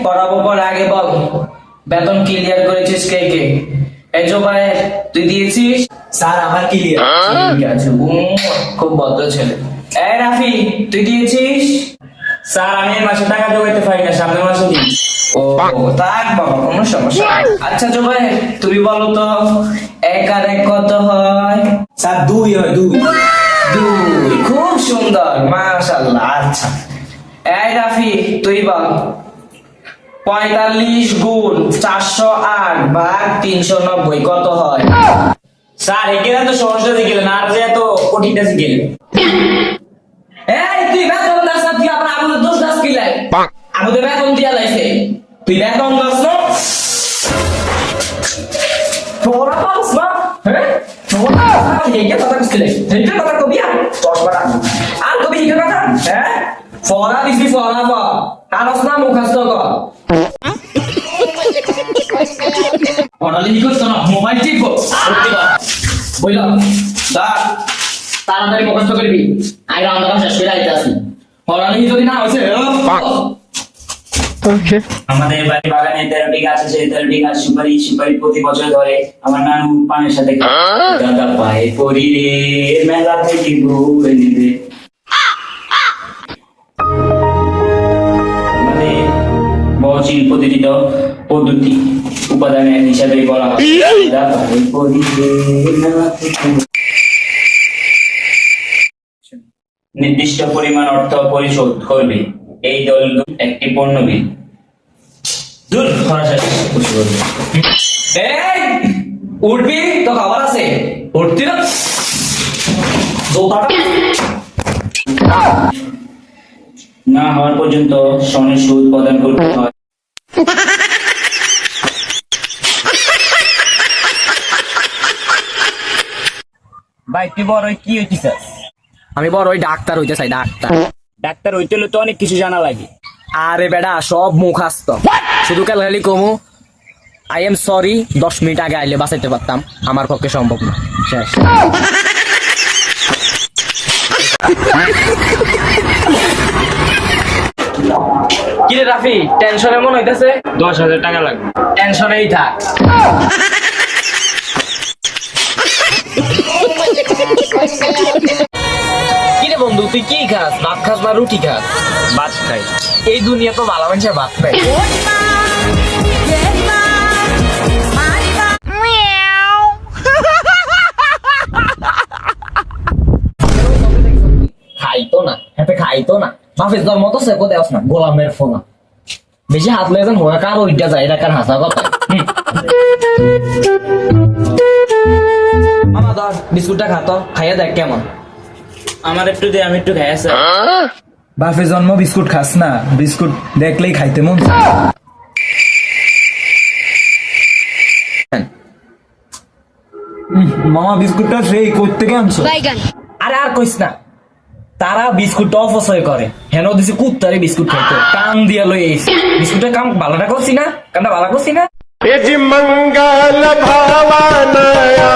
পড়াবো পর আগে বল বেতন ক্লিয়ার করেছিস কে কে? এই জোবায়ের তুই দিয়েছিস? স্যার আমার ক্লিয়ার। ঠিক আছে, খুব ভদ্র ছেলে। এই রাফি তুই দিয়েছিস? স্যার আমি এই মাসে টাকা জোগাইতে পারি না, সামনের মাসে দিন। ও থাক বাবা, কোনো সমস্যা নাই। আচ্ছা জোবায়ের তুমি বলো তো 1 আর 1 কত হয়? স্যার 2 হয় 2। 2, খুব সুন্দর, মাশাআল্লাহ। আচ্ছা এই রাফি তুই বল 45 গুণ 408 ভাগ 390 কত হয়? স্যার এখানে তো সহজটা শিখলেন, আর যে এত কঠিনটা শিখলেন। এই তুই বেতন দাস না, তুই আবার আমাদের দোষ দাস কি লাই? আমাদের বেতন দিয়া লাইছে, তুই বেতন দাস না? তোরা পাস না? হ্যাঁ তোরা হেগে কথা কইছিলে, হেগে কথা কবি আর 10 বার আর কবি হেগে কথা, হ্যাঁ ফরা দিছি ফরা বা কারস না মুখস্থ কর। পড়ালি লিখছ না, মোবাইল টিপো বইলা স্যার তাড়াতাড়ি মুখস্থ করবি, আই রান্না শেষ করে আইতে আসি। পড়ালি যদি না হইছে আমাদের বাড়ি বাগানে 13টি গাছ আছে, 13টি গাছ সুপারি সুপারি প্রতি বছর ধরে আমার নানু পানের সাথে খায়। দাদা পায়ে পরি রে মেলা থেকে বউ এনে দে। আমাদের মহচিল প্রতিষ্ঠিত পদ্ধতি উপাদানের হিসাবে বলা হয় দাদা পায়ে পরি রে মেলা থেকে। নির্দিষ্ট পরিমাণ অর্থ পরিশোধ করবে এই দল একটি পণ্য বিল। দূর খরচ এই উঠবি তো খাবার আছে, উঠতি না না হওয়ার পর্যন্ত সনের সুদ প্রদান করতে হয়। ভাই তুই বড় কি হইতিস? আমি বড় ওই ডাক্তার হইতে চাই, ডাক্তার। ডাক্তার হইতে হলে তো অনেক কিছু জানা লাগে। আরে বেটা সব মুখাস্ত, শুধু খালি কমু আই এম সরি 10 মিনিট আগে আইলে বাঁচাইতে পারতাম, আমার পক্ষে সম্ভব না। শেষ। কিরে রাফি টেনশনে মন হইতেছে? 10,000 টাকা লাগবে। টেনশনেই থাক। কিরে বন্ধু তুই কি খাস, ভাত খাস না রুটি খাস? ভাত খাই। এই দুনিয়া তো ভালো মানুষের ভাত খায়। খাইতো না হাতে, খাইতো না বাপের জন্ম তো সে কোথায় না, গোলামের ফোনা বেশি হাত লেগেছেন হয়ে কার ওইটা যায়, এটা কার হাসা কথা। মামা ধর বিস্কুটটা খাতো, খাইয়া দেখ কেমন। আমার একটু দে, আমি একটু খাই। আছে বাপে জন্ম বিস্কুট খাস না, বিস্কুট দেখলেই খাইতে মন চায়। মামা বিস্কুটটা সেই কোত্থেকে আনছো? আরে আর কইস না, তারা বিস্কুট অপচয় করে, হেন দিছি কুত্তারে বিস্কুট খাইতো, কাম দিয়া লই আইছি। বিস্কুটের কাম ভালোটা করছি না, কামটা ভালো করছি না। মঙ্গল ভাবনায়া